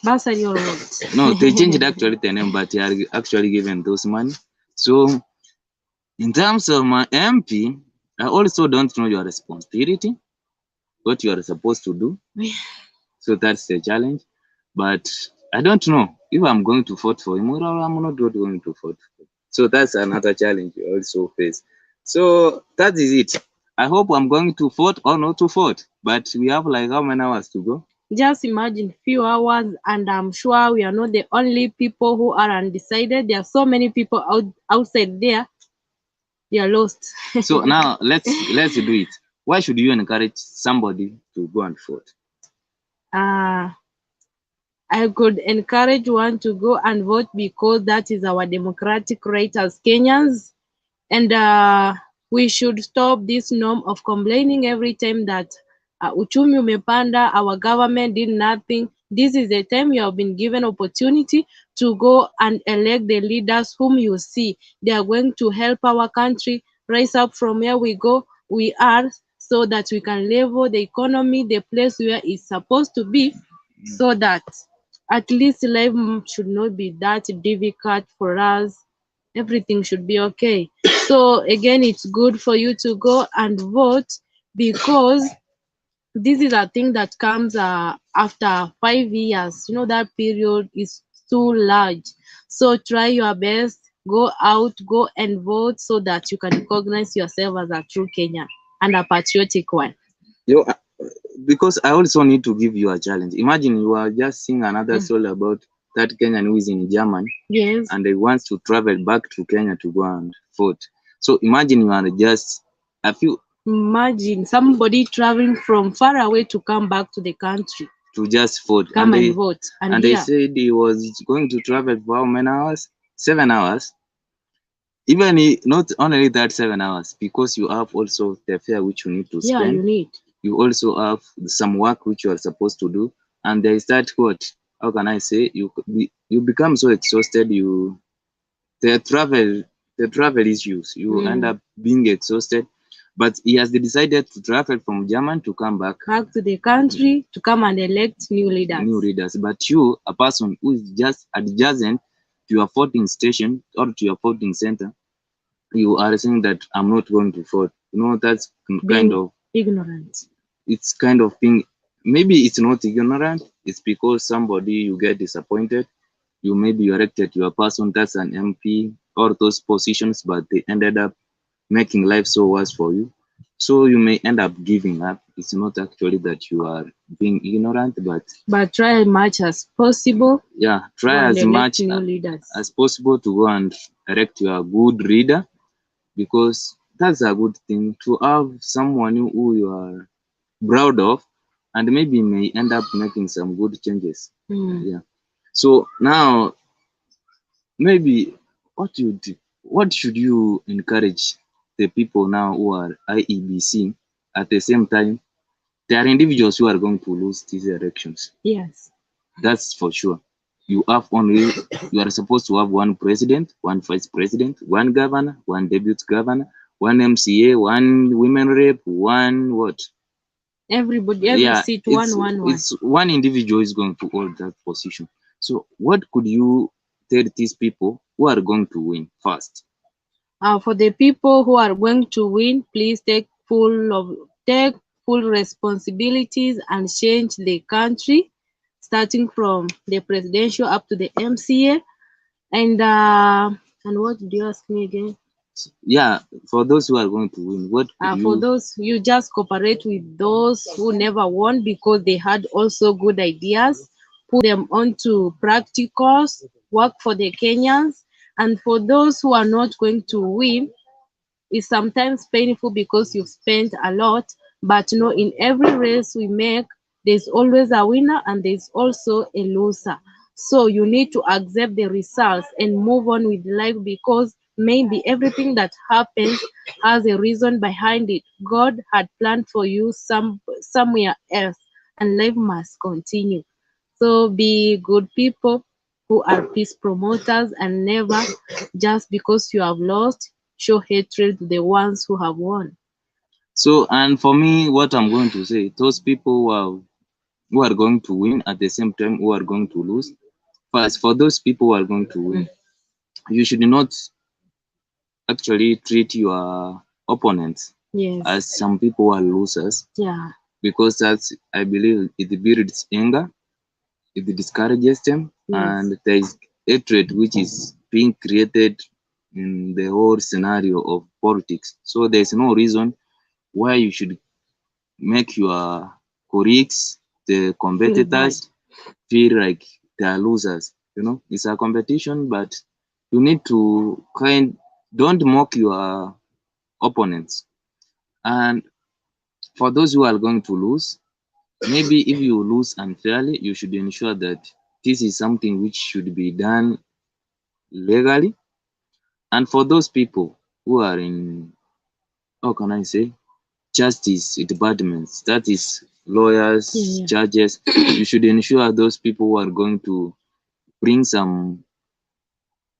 [SPEAKER 2] Bursary or what?
[SPEAKER 1] No, they changed actually the name, but they are actually given those money. So in terms of my MP, I also don't know your responsibility, what you are supposed to do. So that's the challenge. But I don't know if I'm going to vote for him or I'm not going to vote for him. So that's another challenge you also face. So that is it. I hope I'm going to vote or not to vote. But we have like how many hours to go?
[SPEAKER 2] Just imagine few hours, and I'm sure we are not the only people who are undecided. There are so many people outside there. They are lost.
[SPEAKER 1] So now let's do it. Why should you encourage somebody to go and vote?
[SPEAKER 2] uh, I could encourage one to go and vote because that is our democratic right as Kenyans. And we should stop this norm of complaining every time that uchumi umepanda, our government did nothing. This is the time you have been given opportunity to go and elect the leaders whom you see they are going to help our country rise up from where we are, so that we can level the economy the place where it's supposed to be, so that at least life should not be that difficult for us. Everything should be okay. So again, it's good for you to go and vote, because this is a thing that comes after 5 years. You know, that period is too large. So try your best, go out, go and vote, so that you can recognize yourself as a true Kenyan and a patriotic one.
[SPEAKER 1] You know, because I also need to give you a challenge. Imagine you are just seeing another story about that Kenyan who is in Germany
[SPEAKER 2] Yes.
[SPEAKER 1] and they wants to travel back to Kenya to go and vote. So imagine you are just a few
[SPEAKER 2] Imagine somebody traveling from far away to come back to the country,
[SPEAKER 1] to just vote.
[SPEAKER 2] come and vote.
[SPEAKER 1] And they said he was going to travel for how many hours? 7 hours. Even not only that 7 hours, because you have also the fare which you need to
[SPEAKER 2] yeah,
[SPEAKER 1] spend.
[SPEAKER 2] you need.
[SPEAKER 1] You also have some work which you are supposed to do, and they start what? How can I say? You become so exhausted. The travel the travel issues. You end up being exhausted. But he has decided to travel from Germany to come back
[SPEAKER 2] to the country to come and elect new leaders.
[SPEAKER 1] But you, a person who is just adjacent to your voting station or to your voting center, you are saying that I'm not going to vote. You know, that's kind of
[SPEAKER 2] ignorant.
[SPEAKER 1] It's kind of being, maybe it's not ignorant, it's because somebody you get disappointed. You maybe elected your person that's an MP or those positions, but they ended up making life so worse for you. So you may end up giving up. It's not actually that you are being ignorant,
[SPEAKER 2] but try as much as possible.
[SPEAKER 1] Yeah, try as much as possible to go and elect your good leader, because that's a good thing to have someone who you are proud of, and maybe may end up making some good changes. Yeah. So now maybe what should you encourage the people now who are IEBC? At the same time, there are individuals who are going to lose these elections.
[SPEAKER 2] Yes.
[SPEAKER 1] That's for sure. You are supposed to have one president, one vice president, one governor, one deputy governor, one MCA, one women rep, one what?
[SPEAKER 2] Everybody, every seat, one.
[SPEAKER 1] It's one individual is going to hold that position. So what could you tell these people who are going to win first?
[SPEAKER 2] For the people who are going to win, please take full responsibilities and change the country, starting from the presidential up to the MCA. And what did you ask me again?
[SPEAKER 1] Yeah, for those who are going to win, what
[SPEAKER 2] for those, you just cooperate with those who never won because they had also good ideas, put them onto practicals, work for the Kenyans. And for those who are not going to win, it's sometimes painful because you've spent a lot, but you know, in every race we make, there's always a winner and there's also a loser. So you need to accept the results and move on with life, because maybe everything that happens has a reason behind it. God had planned for you somewhere else, and life must continue. So be good people, who are peace promoters, and never, just because you have lost, show hatred to the ones who have won.
[SPEAKER 1] So, and for me, what I'm going to say, those people who are going to win at the same time who are going to lose. First, for those people who are going to win, you should not actually treat your opponents
[SPEAKER 2] Yes.
[SPEAKER 1] as some people are losers,
[SPEAKER 2] Yeah.
[SPEAKER 1] because that's, I believe, it builds anger, it discourages them,
[SPEAKER 2] Yes.
[SPEAKER 1] and there is hatred which is being created in the whole scenario of politics. So there's no reason why you should make your colleagues, the competitors, feel like they are losers. You know, it's a competition, but you need to don't mock your opponents. And for those who are going to lose, maybe if you lose unfairly, you should ensure that this is something which should be done legally. And for those people who are in, how can I say, justice departments, that is lawyers, judges, you should ensure those people who are going to bring some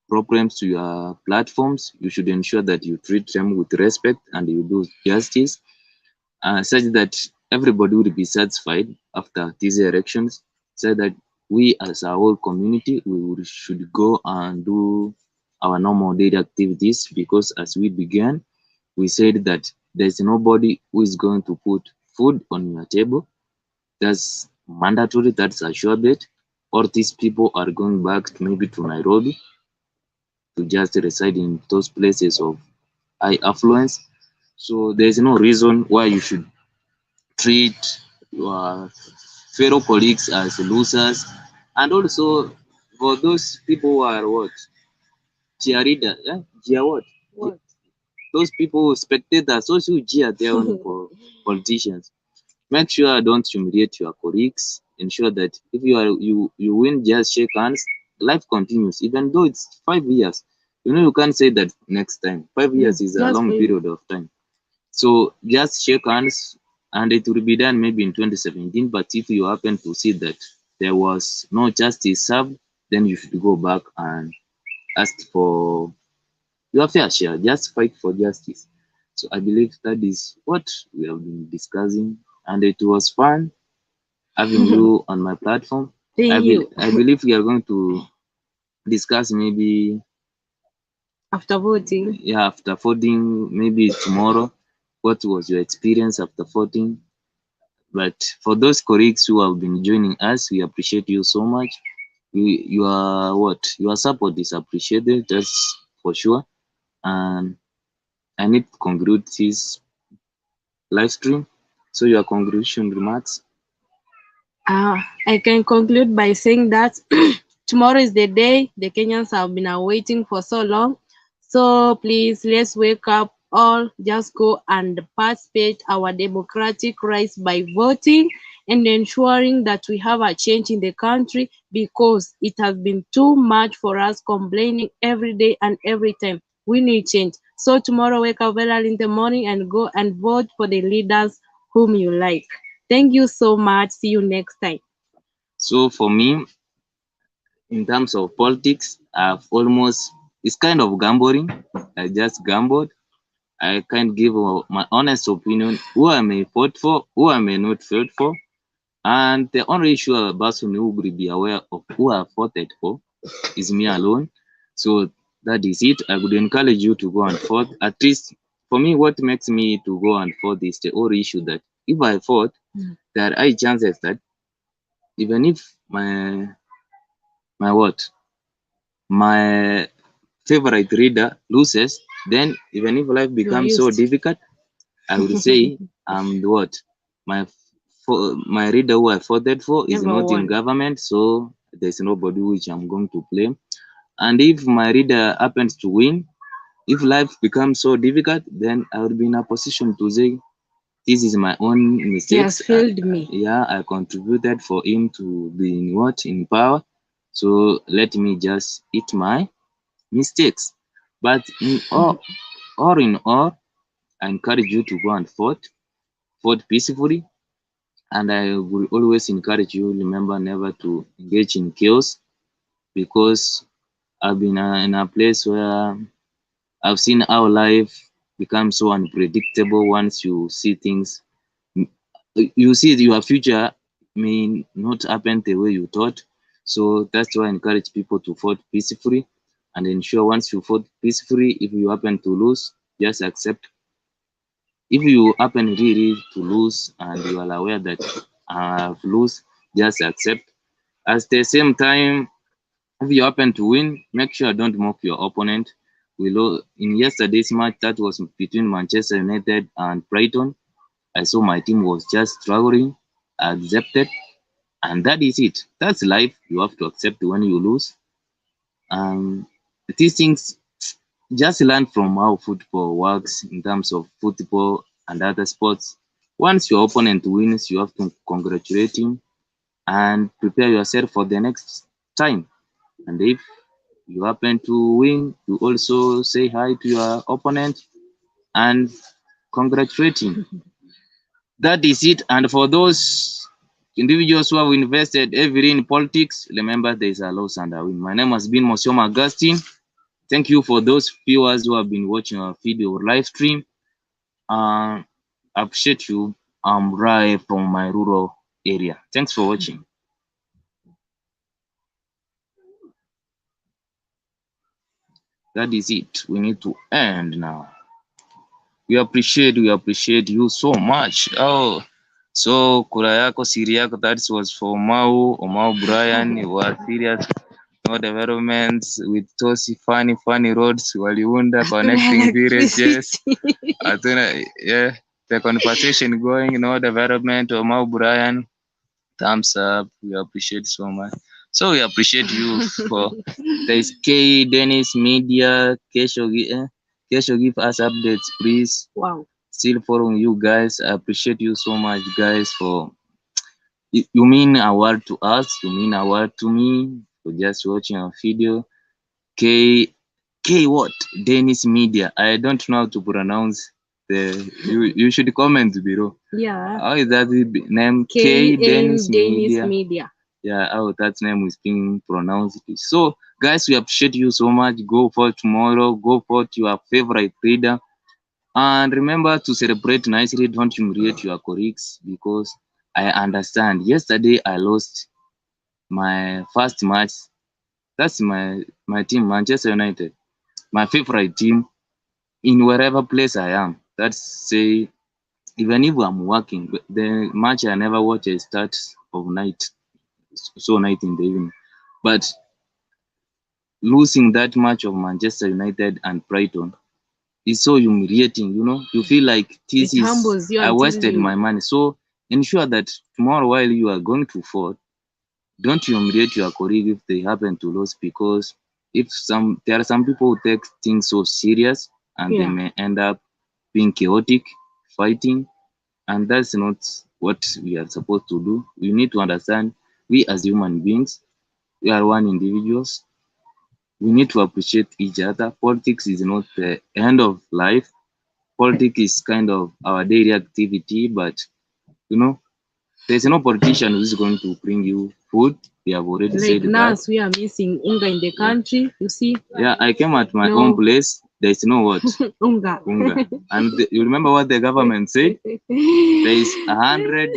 [SPEAKER 1] problems to your platforms, you should ensure that you treat them with respect and you do justice, such that everybody will be satisfied after these elections, so that we as a whole community should go and do our normal daily activities, because as we began, we said that there's nobody who is going to put food on your table. That's mandatory, that's a sure bet. All these people are going back maybe to Nairobi to just reside in those places of high affluence. So there's no reason why you should treat your fellow colleagues as losers. And also for those people who are what? Cheerleader, cheer what?
[SPEAKER 2] What?
[SPEAKER 1] Those people, spectators, those who cheer their own politicians. Make sure don't humiliate your colleagues. Ensure that if you win, just shake hands. Life continues, even though it's 5 years. You know, you can't say that next time. 5 years is a
[SPEAKER 2] Just
[SPEAKER 1] long
[SPEAKER 2] five.
[SPEAKER 1] period of time. So just shake hands, and it will be done maybe in 2017. But if you happen to see that there was no justice served, then you should go back and ask for your fair share. Just fight for justice. So I believe that is what we have been discussing, and it was fun having you on my platform.
[SPEAKER 2] Thank you.
[SPEAKER 1] I believe we are going to discuss maybe
[SPEAKER 2] After voting.
[SPEAKER 1] after voting, maybe tomorrow. What was your experience after voting? But for those colleagues who have been joining us, we appreciate you so much. Your support is appreciated, that's for sure. And I need to conclude this live stream. So your conclusion remarks.
[SPEAKER 2] I can conclude by saying that tomorrow is the day the Kenyans have been awaiting for so long. So please, let's wake up all, just go and participate our democratic rights by voting and ensuring that we have a change in the country, because it has been too much for us complaining every day and every time. We need change. So tomorrow, wake up very early in the morning and go and vote for the leaders whom you like. Thank you so much. See you next time.
[SPEAKER 1] So for me, in terms of politics, it's kind of gambling. I just gambled. I can't give my honest opinion who I may vote for, who I may not vote for. And the only sure person who will be aware of who I voted for is me alone. So that is it. I would encourage you to go and vote. At least for me, what makes me to go and vote is the whole issue that if I vote, there are high chances that even if my what my favorite reader loses, then even if life becomes so difficult, I would say I'm what my reader who I voted for is not in government, so there's nobody which I'm going to blame. And if my reader happens to win, if life becomes so difficult, then I will be in a position to say this is my own mistakes.
[SPEAKER 2] He has failed me.
[SPEAKER 1] Yeah, I contributed for him to be in power. So let me just eat my mistakes. But in all, I encourage you to go and vote peacefully. And I will always encourage you, remember never to engage in chaos. because I've been in a place where I've seen how life becomes so unpredictable once you see things. You see your future may not happen the way you thought. So that's why I encourage people to vote peacefully and ensure once you vote peacefully, if you happen to lose, just accept. If you happen really to lose and you are aware that I've lost, just accept. At the same time, if you happen to win, make sure don't mock your opponent. In yesterday's match that was between Manchester United and Brighton, I saw my team was just struggling. I accepted, and that is it. That's life. You have to accept when you lose. Um, these things, just learn from how football works in terms of football and other sports. Once your opponent wins, you have to congratulate him and prepare yourself for the next time. And if you happen to win, you also say hi to your opponent and congratulate him. That is it. And for those individuals who have invested heavily in politics, remember there is a loss and a win. My name has been Mosioma Augustine. Thank you for those viewers who have been watching our video live stream. I appreciate you. I'm Rai from my rural area. Thanks for watching. That is it. We need to end now. We appreciate you so much. Oh, so kura yako siri yako, that was for Omau Brian. You were serious. No developments with Tosi, funny roads waliunda connecting villages. Yeah, the conversation going. No development. Omau Brian, thumbs up. We appreciate so much. So we appreciate you for there's K Dennis Media. Kesho give us updates, please.
[SPEAKER 2] Wow.
[SPEAKER 1] Still following you guys. I appreciate you so much, guys, for you mean a word to us. You mean a word to me for just watching our video. K what? Dennis Media. I don't know how to pronounce the. You should comment below.
[SPEAKER 2] Yeah.
[SPEAKER 1] How is that the name?
[SPEAKER 2] K
[SPEAKER 1] Dennis Media.
[SPEAKER 2] Media.
[SPEAKER 1] Yeah, how that name is being pronounced. So, guys, we appreciate you so much. Go for tomorrow. Go for your favorite leader. And remember to celebrate nicely. Don't humiliate your colleagues because I understand. Yesterday, I lost my first match. That's my team, Manchester United, my favorite team in wherever place I am. That's say, even if I'm working, the match I never watch a start of night, so night in the evening. But losing that match of Manchester United and Brighton is so humiliating, you know. You feel like this
[SPEAKER 2] It humbles
[SPEAKER 1] is
[SPEAKER 2] you
[SPEAKER 1] I wasted
[SPEAKER 2] until
[SPEAKER 1] my money. So ensure that tomorrow while you are going to vote, don't humiliate your colleague if they happen to lose, because there are some people who take things so serious and they
[SPEAKER 2] Yeah.
[SPEAKER 1] may end up being chaotic, fighting, and that's not what we are supposed to do. We need to understand we as human beings, we are one individuals. We need to appreciate each other. Politics is not the end of life. Politics is kind of our daily activity, but you know, there's no politician who's going to bring you food. We have already
[SPEAKER 2] Like
[SPEAKER 1] said
[SPEAKER 2] now,
[SPEAKER 1] that.
[SPEAKER 2] we are missing unga in the country. You see,
[SPEAKER 1] Yeah, I came at my
[SPEAKER 2] No.
[SPEAKER 1] own place. There's no what?
[SPEAKER 2] unga.
[SPEAKER 1] Unga. And you remember what the government said? There is 100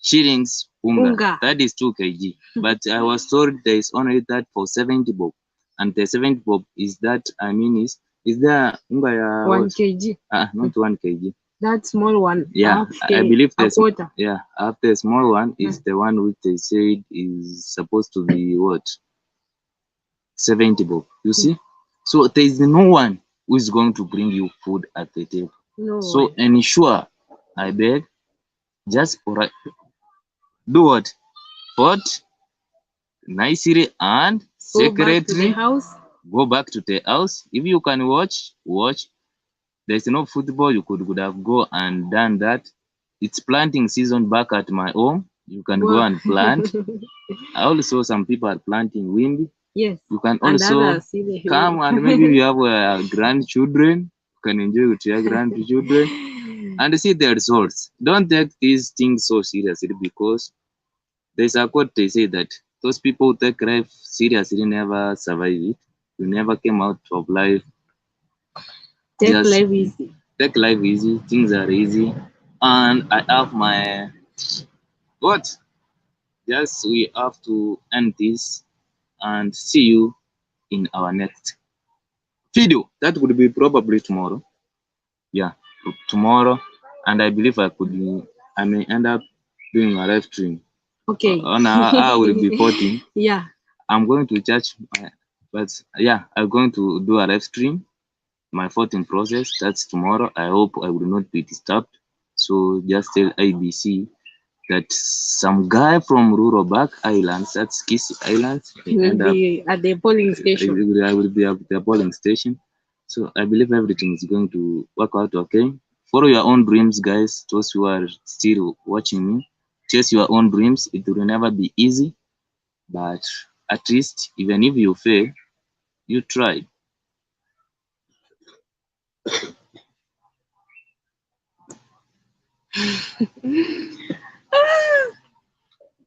[SPEAKER 1] shillings unga.
[SPEAKER 2] Unga.
[SPEAKER 1] That is 2 kg. But I was told there is only that for 70 bob. And the 70 bob is that, is there unga ya
[SPEAKER 2] 1
[SPEAKER 1] what?
[SPEAKER 2] kg.
[SPEAKER 1] Not 1 kg.
[SPEAKER 2] That small one.
[SPEAKER 1] Yeah,
[SPEAKER 2] half
[SPEAKER 1] I believe
[SPEAKER 2] a
[SPEAKER 1] there's
[SPEAKER 2] quarter.
[SPEAKER 1] yeah, after the small one is the one which they said is supposed to be what? 70 bob. You see? So there is no one who is going to bring you food at the table.
[SPEAKER 2] No.
[SPEAKER 1] So ensure, I beg, just do what? Vote nicely and
[SPEAKER 2] Go back to the
[SPEAKER 1] secretly
[SPEAKER 2] house.
[SPEAKER 1] go back to the house. If you can watch. There's no football, you could have go and done that. It's planting season back at my home. You can go
[SPEAKER 2] Wow.
[SPEAKER 1] and plant. I also some people are planting wind.
[SPEAKER 2] Yes.
[SPEAKER 1] You can
[SPEAKER 2] And
[SPEAKER 1] also
[SPEAKER 2] others, see the
[SPEAKER 1] come and maybe you have grandchildren. You can enjoy with your grandchildren and see the results. Don't take these things so seriously because there's a quote they say that Those people who take life seriously never survive it. You never came out of life.
[SPEAKER 2] Take
[SPEAKER 1] Just
[SPEAKER 2] life easy.
[SPEAKER 1] take life easy. Things are easy. And I have my what? Yes, we have to end this and see you in our next video. That would be probably tomorrow. Yeah, tomorrow. And I believe I may end up doing a live stream.
[SPEAKER 2] Okay.
[SPEAKER 1] On I will be voting.
[SPEAKER 2] Yeah.
[SPEAKER 1] I'm going to judge, but yeah, I'm going to do a live stream. My voting process. That's tomorrow. I hope I will not be disturbed. So just tell IBC that some guy from rural back islands, that's Kissy Islands, may
[SPEAKER 2] Will
[SPEAKER 1] end up.
[SPEAKER 2] be at the polling station.
[SPEAKER 1] I will be at the polling station. So I believe everything is going to work out okay. Follow your own dreams, guys. Those who are still watching me, chase your own dreams. It will never be easy, but at least even if you fail, you tried.